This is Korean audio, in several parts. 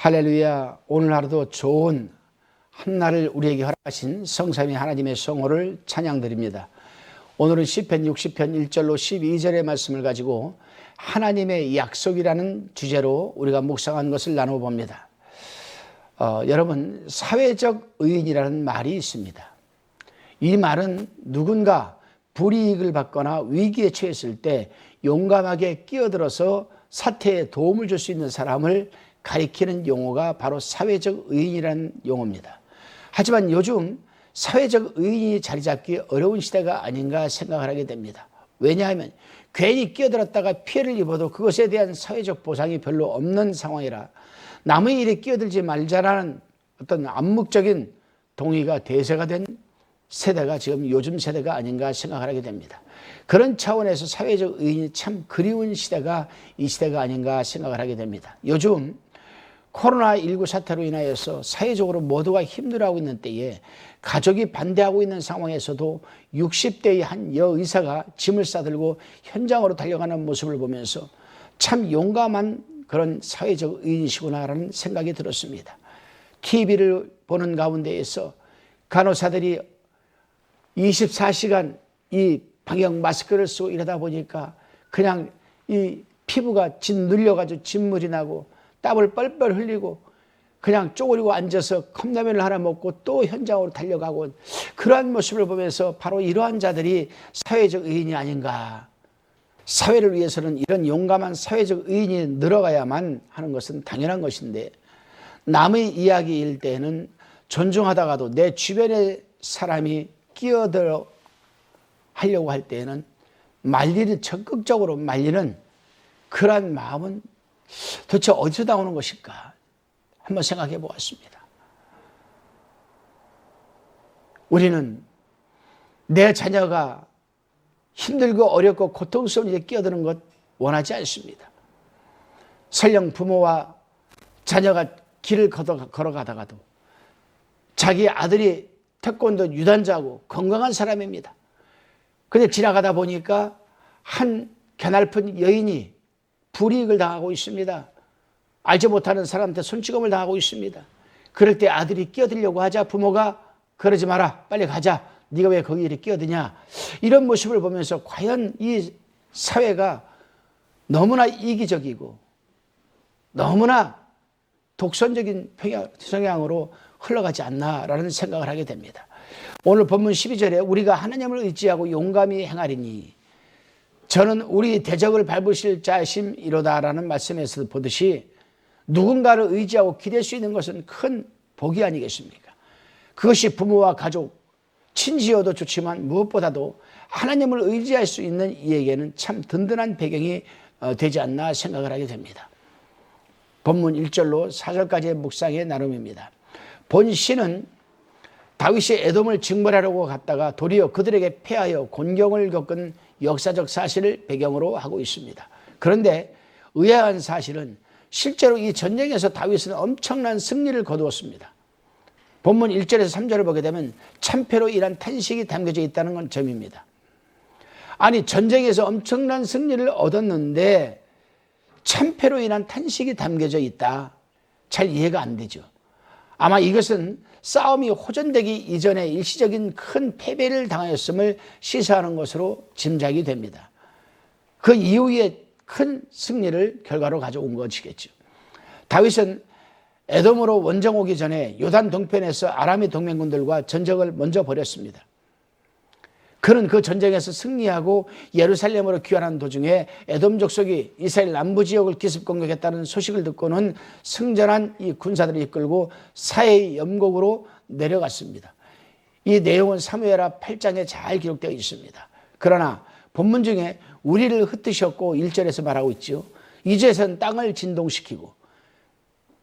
할렐루야. 오늘 하루도 좋은 한날을 우리에게 허락하신 성삼위 하나님의 성호를 찬양드립니다. 오늘은 시편 60편 1절로 12절의 말씀을 가지고 하나님의 약속이라는 주제로 우리가 묵상한 것을 나눠봅니다. 여러분, 사회적 의인이라는 말이 있습니다. 이 말은 누군가 불이익을 받거나 위기에 처했을 때 용감하게 끼어들어서 사태에 도움을 줄 수 있는 사람을 가리키는 용어가 바로 사회적 의인이라는 용어입니다. 하지만 요즘 사회적 의인이 자리 잡기 어려운 시대가 아닌가 생각을 하게 됩니다. 왜냐하면 괜히 끼어들었다가 피해를 입어도 그것에 대한 사회적 보상이 별로 없는 상황이라 남의 일에 끼어들지 말자라는 어떤 암묵적인 동의가 대세가 된 세대가 지금 요즘 세대가 아닌가 생각을 하게 됩니다. 그런 차원에서 사회적 의인이 참 그리운 시대가 이 시대가 아닌가 생각을 하게 됩니다. 요즘 코로나19 사태로 인하여서 사회적으로 모두가 힘들어하고 있는 때에 가족이 반대하고 있는 상황에서도 60대의 한 여의사가 짐을 싸들고 현장으로 달려가는 모습을 보면서 참 용감한 그런 사회적 의인이시구나라는 생각이 들었습니다. TV를 보는 가운데에서 간호사들이 24시간 이 방역 마스크를 쓰고 이러다 보니까 그냥 이 피부가 짓눌려가지고 진물이 나고 땀을 뻘뻘 흘리고 그냥 쪼그리고 앉아서 컵라면을 하나 먹고 또 현장으로 달려가고 그러한 모습을 보면서 바로 이러한 자들이 사회적 의인이 아닌가. 사회를 위해서는 이런 용감한 사회적 의인이 늘어가야만 하는 것은 당연한 것인데 남의 이야기일 때는 존중하다가도 내 주변의 사람이 끼어들어 하려고 할 때에는 말리는 적극적으로 말리는 그러한 마음은 도대체 어디서 나오는 것일까? 한번 생각해 보았습니다. 우리는 내 자녀가 힘들고 어렵고 고통스러운 일에 끼어드는 것 원하지 않습니다. 설령 부모와 자녀가 길을 걸어가다가도 자기 아들이 태권도 유단자고 건강한 사람입니다. 근데 지나가다 보니까 한 개날픈 여인이 불이익을 당하고 있습니다. 알지 못하는 사람한테 손찌검을 당하고 있습니다. 그럴 때 아들이 끼어들려고 하자 부모가 그러지 마라, 빨리 가자, 네가 왜 거기 이렇게 끼어드냐, 이런 모습을 보면서 과연 이 사회가 너무나 이기적이고 너무나 독선적인 성향으로 흘러가지 않나라는 생각을 하게 됩니다. 오늘 본문 12절에 우리가 하나님을 의지하고 용감히 행하리니 저는 우리 대적을 밟으실 자심이로다라는 말씀에서 보듯이 누군가를 의지하고 기댈 수 있는 것은 큰 복이 아니겠습니까? 그것이 부모와 가족, 친지여도 좋지만 무엇보다도 하나님을 의지할 수 있는 이에게는 참 든든한 배경이 되지 않나 생각을 하게 됩니다. 본문 1절로 4절까지의 묵상의 나눔입니다. 본 시는 다윗이 에돔을 징벌하려고 갔다가 도리어 그들에게 패하여 곤경을 겪은 역사적 사실을 배경으로 하고 있습니다. 그런데 의아한 사실은 실제로 이 전쟁에서 다윗은 엄청난 승리를 거두었습니다. 본문 1절에서 3절을 보게 되면 참패로 인한 탄식이 담겨져 있다는 건 점입니다. 아니, 전쟁에서 엄청난 승리를 얻었는데 참패로 인한 탄식이 담겨져 있다. 잘 이해가 안 되죠. 아마 이것은 싸움이 호전되기 이전에 일시적인 큰 패배를 당하였음을 시사하는 것으로 짐작이 됩니다. 그 이후에 큰 승리를 결과로 가져온 것이겠죠. 다윗은 에돔으로 원정 오기 전에 요단 동편에서 아람의 동맹군들과 전적을 먼저 벌였습니다. 그는 그 전쟁에서 승리하고 예루살렘으로 귀환하는 도중에 에돔 족속이 이스라엘 남부 지역을 기습 공격했다는 소식을 듣고는 승전한 이 군사들을 이끌고 사해의 염곡으로 내려갔습니다. 이 내용은 사무엘하 8장에 잘 기록되어 있습니다. 그러나 본문 중에 우리를 흩으셨고 1절에서 말하고 있죠. 2절에서는 땅을 진동시키고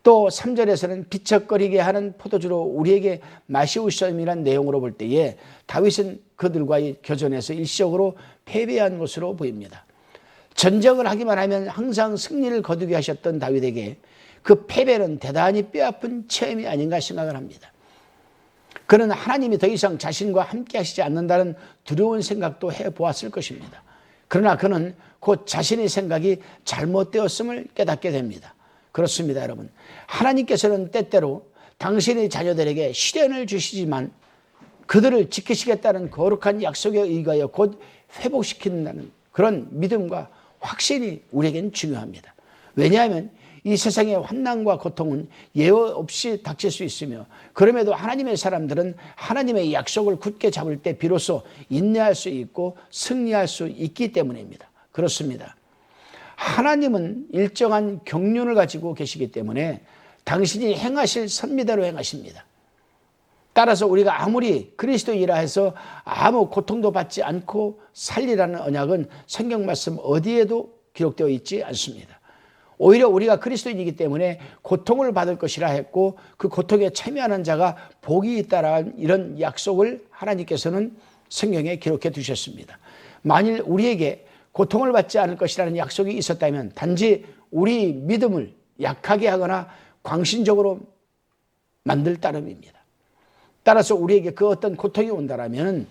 또 3절에서는 비척거리게 하는 포도주로 우리에게 마시우셨음이라는 내용으로 볼 때에 다윗은 그들과의 교전에서 일시적으로 패배한 것으로 보입니다. 전쟁을 하기만 하면 항상 승리를 거두게 하셨던 다윗에게 그 패배는 대단히 뼈아픈 체험이 아닌가 생각을 합니다. 그는 하나님이 더 이상 자신과 함께 하시지 않는다는 두려운 생각도 해보았을 것입니다. 그러나 그는 곧 자신의 생각이 잘못되었음을 깨닫게 됩니다. 그렇습니다, 여러분. 하나님께서는 때때로 당신의 자녀들에게 시련을 주시지만 그들을 지키시겠다는 거룩한 약속에 의하여 곧 회복시킨다는 그런 믿음과 확신이 우리에겐 중요합니다. 왜냐하면 이 세상의 환난과 고통은 예외 없이 닥칠 수 있으며, 그럼에도 하나님의 사람들은 하나님의 약속을 굳게 잡을 때 비로소 인내할 수 있고 승리할 수 있기 때문입니다. 그렇습니다. 하나님은 일정한 경륜을 가지고 계시기 때문에 당신이 행하실 선미대로 행하십니다. 따라서 우리가 아무리 그리스도인이라 해서 아무 고통도 받지 않고 살리라는 언약은 성경 말씀 어디에도 기록되어 있지 않습니다. 오히려 우리가 그리스도인이기 때문에 고통을 받을 것이라 했고, 그 고통에 참여하는 자가 복이 있다라는 이런 약속을 하나님께서는 성경에 기록해 두셨습니다. 만일 우리에게 고통을 받지 않을 것이라는 약속이 있었다면 단지 우리 믿음을 약하게 하거나 광신적으로 만들 따름입니다. 따라서 우리에게 그 어떤 고통이 온다라면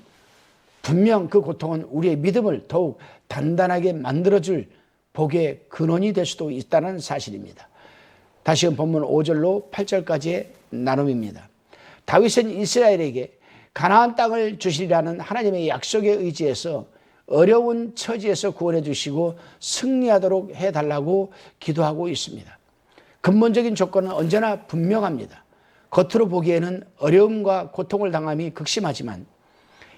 분명 그 고통은 우리의 믿음을 더욱 단단하게 만들어줄 복의 근원이 될 수도 있다는 사실입니다. 다시금 본문 5절로 8절까지의 나눔입니다. 다윗은 이스라엘에게 가나안 땅을 주시리라는 하나님의 약속에 의지해서 어려운 처지에서 구원해 주시고 승리하도록 해달라고 기도하고 있습니다. 근본적인 조건은 언제나 분명합니다. 겉으로 보기에는 어려움과 고통을 당함이 극심하지만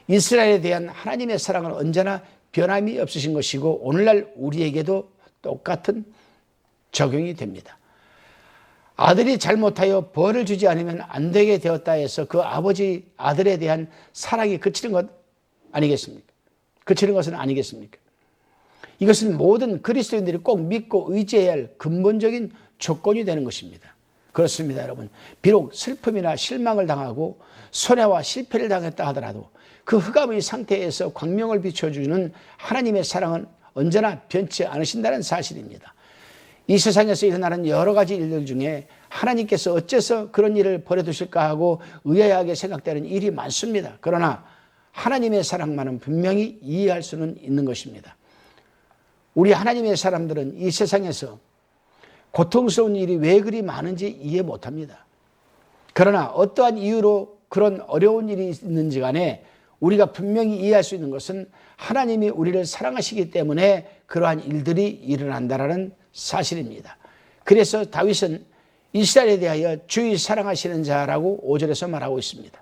이스라엘에 대한 하나님의 사랑은 언제나 변함이 없으신 것이고 오늘날 우리에게도 똑같은 적용이 됩니다. 아들이 잘못하여 벌을 주지 않으면 안 되게 되었다 해서 그 아버지 아들에 대한 사랑이 그치는 것 아니겠습니까? 그치는 것은 아니겠습니까? 이것은 모든 그리스도인들이 꼭 믿고 의지해야 할 근본적인 조건이 되는 것입니다. 그렇습니다, 여러분. 비록 슬픔이나 실망을 당하고 손해와 실패를 당했다 하더라도 그 흑암의 상태에서 광명을 비춰주는 하나님의 사랑은 언제나 변치 않으신다는 사실입니다. 이 세상에서 일어나는 여러 가지 일들 중에 하나님께서 어째서 그런 일을 벌여두실까 하고 의아하게 생각되는 일이 많습니다. 그러나 하나님의 사랑만은 분명히 이해할 수는 있는 것입니다. 우리 하나님의 사람들은 이 세상에서 고통스러운 일이 왜 그리 많은지 이해 못합니다. 그러나 어떠한 이유로 그런 어려운 일이 있는지 간에 우리가 분명히 이해할 수 있는 것은 하나님이 우리를 사랑하시기 때문에 그러한 일들이 일어난다는 사실입니다. 그래서 다윗은 이스라엘에 대하여 주의 사랑하시는 자라고 5절에서 말하고 있습니다.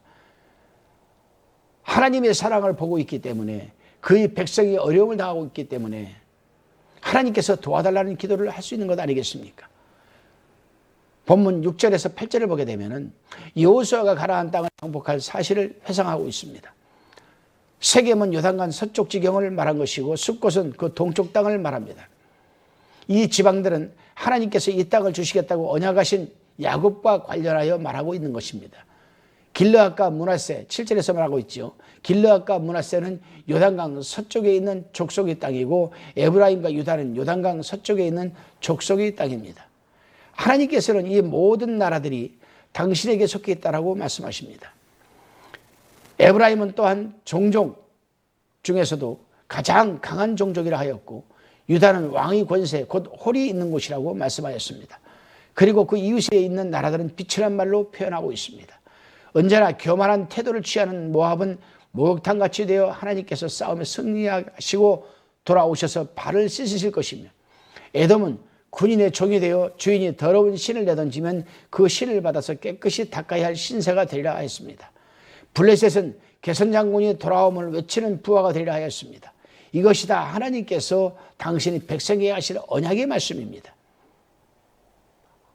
하나님의 사랑을 보고 있기 때문에, 그의 백성이 어려움을 당하고 있기 때문에 하나님께서 도와달라는 기도를 할 수 있는 것 아니겠습니까? 본문 6절에서 8절을 보게 되면 여호수아가 가나안 땅을 정복할 사실을 회상하고 있습니다. 세겜은 요단강 서쪽 지경을 말한 것이고 숫곳은 그 동쪽 땅을 말합니다. 이 지방들은 하나님께서 이 땅을 주시겠다고 언약하신 야곱과 관련하여 말하고 있는 것입니다. 길르앗과 므낫세, 7절에서 말하고 있죠. 길르앗과 므낫세는 요단강 서쪽에 있는 족속의 땅이고 에브라임과 유다는 요단강 서쪽에 있는 족속의 땅입니다. 하나님께서는 이 모든 나라들이 당신에게 속해 있다라고 말씀하십니다. 에브라임은 또한 종족 중에서도 가장 강한 종족이라 하였고 유다는 왕의 권세 곧 홀이 있는 곳이라고 말씀하였습니다. 그리고 그 이웃에 있는 나라들은 빛이란 말로 표현하고 있습니다. 언제나 교만한 태도를 취하는 모압은 목욕탕같이 되어 하나님께서 싸움에 승리하시고 돌아오셔서 발을 씻으실 것이며, 에돔은 군인의 종이 되어 주인이 더러운 신을 내던지면 그 신을 받아서 깨끗이 닦아야 할 신세가 되리라 하였습니다. 블레셋은 개선장군이 돌아옴을 외치는 부하가 되리라 하였습니다. 이것이 다 하나님께서 당신이 백성에게 하실 언약의 말씀입니다.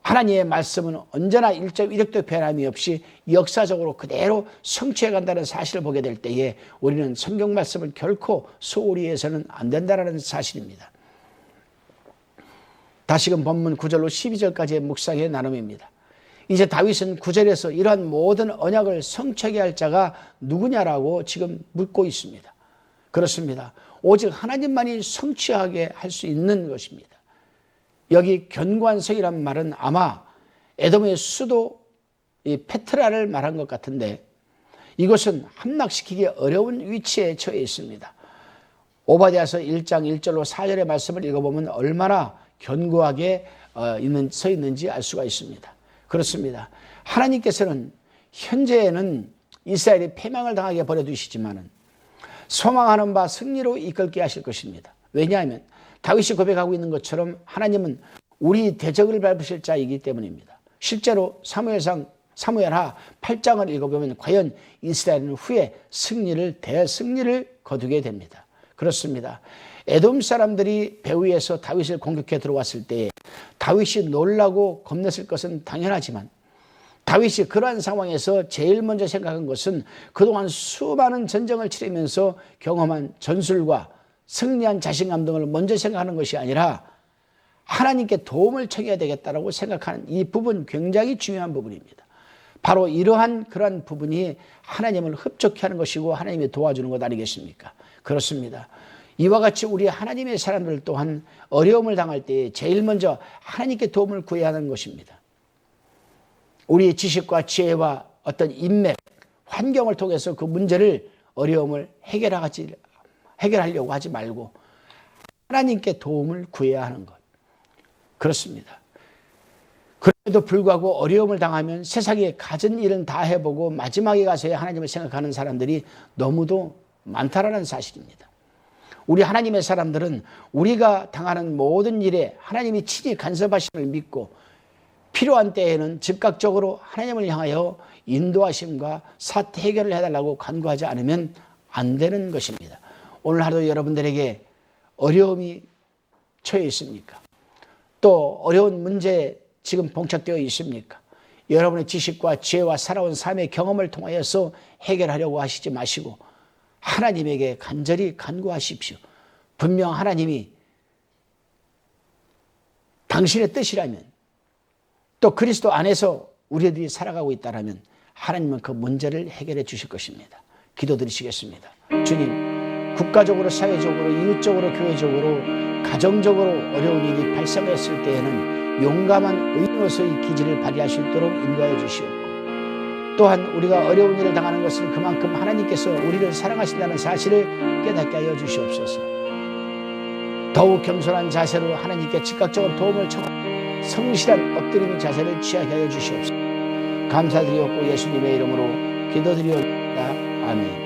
하나님의 말씀은 언제나 일적도 변함이 없이 역사적으로 그대로 성취해 간다는 사실을 보게 될 때에 우리는 성경 말씀을 결코 소홀히 해서는 안 된다는 사실입니다. 다시금 본문 9절로 12절까지의 묵상의 나눔입니다. 이제 다윗은 9절에서 이러한 모든 언약을 성취하게 할 자가 누구냐라고 지금 묻고 있습니다. 그렇습니다. 오직 하나님만이 성취하게 할 수 있는 것입니다. 여기 견고한 성이란 말은 아마 에돔의 수도 페트라를 말한 것 같은데, 이것은 함락시키기 어려운 위치에 처해 있습니다. 오바댜서 1장 1절로 4절의 말씀을 읽어보면 얼마나 견고하게 서 있는지 알 수가 있습니다. 그렇습니다. 하나님께서는 현재에는 이스라엘이 패망을 당하게 버려두시지만은 소망하는 바 승리로 이끌게 하실 것입니다. 왜냐하면 다윗이 고백하고 있는 것처럼 하나님은 우리 대적을 밟으실 자이기 때문입니다. 실제로 사무엘하 8장을 읽어보면 과연 이스라엘은 후에 대승리를 거두게 됩니다. 그렇습니다. 에돔 사람들이 배 위에서 다윗을 공격해 들어왔을 때에 다윗이 놀라고 겁냈을 것은 당연하지만 다윗이 그러한 상황에서 제일 먼저 생각한 것은 그동안 수많은 전쟁을 치르면서 경험한 전술과 승리한 자신감 등을 먼저 생각하는 것이 아니라 하나님께 도움을 청해야 되겠다라고 생각하는 이 부분 굉장히 중요한 부분입니다. 바로 그러한 부분이 하나님을 흡족해 하는 것이고 하나님이 도와주는 것 아니겠습니까? 그렇습니다. 이와 같이 우리 하나님의 사람들 또한 어려움을 당할 때 제일 먼저 하나님께 도움을 구해야 하는 것입니다. 우리의 지식과 지혜와 어떤 인맥, 환경을 통해서 그 문제를 어려움을 해결하려고 하지 말고 하나님께 도움을 구해야 하는 것. 그렇습니다. 그럼에도 불구하고 어려움을 당하면 세상에 가진 일은 다 해보고 마지막에 가서야 하나님을 생각하는 사람들이 너무도 많다라는 사실입니다. 우리 하나님의 사람들은 우리가 당하는 모든 일에 하나님이 친히 간섭하심을 믿고 필요한 때에는 즉각적으로 하나님을 향하여 인도하심과 사태 해결을 해달라고 간구하지 않으면 안 되는 것입니다. 오늘 하루도 여러분들에게 어려움이 처해 있습니까? 또 어려운 문제에 지금 봉착되어 있습니까? 여러분의 지식과 지혜와 살아온 삶의 경험을 통하여서 해결하려고 하시지 마시고 하나님에게 간절히 간구하십시오. 분명 하나님이 당신의 뜻이라면 또 그리스도 안에서 우리들이 살아가고 있다면 하나님은 그 문제를 해결해 주실 것입니다. 기도드리시겠습니다. 주님, 국가적으로, 사회적으로, 이웃적으로, 교회적으로, 가정적으로 어려운 일이 발생했을 때에는 용감한 의인으로서의 기질을 발휘할 수 있도록 인도하여 주시옵고 또한 우리가 어려운 일을 당하는 것은 그만큼 하나님께서 우리를 사랑하신다는 사실을 깨닫게 하여 주시옵소서. 더욱 겸손한 자세로 하나님께 즉각적으로 도움을 청하고 성실한 엎드리는 자세를 취하게 하여 주시옵소서. 감사드리옵고 예수님의 이름으로 기도드리옵나이다. 아멘.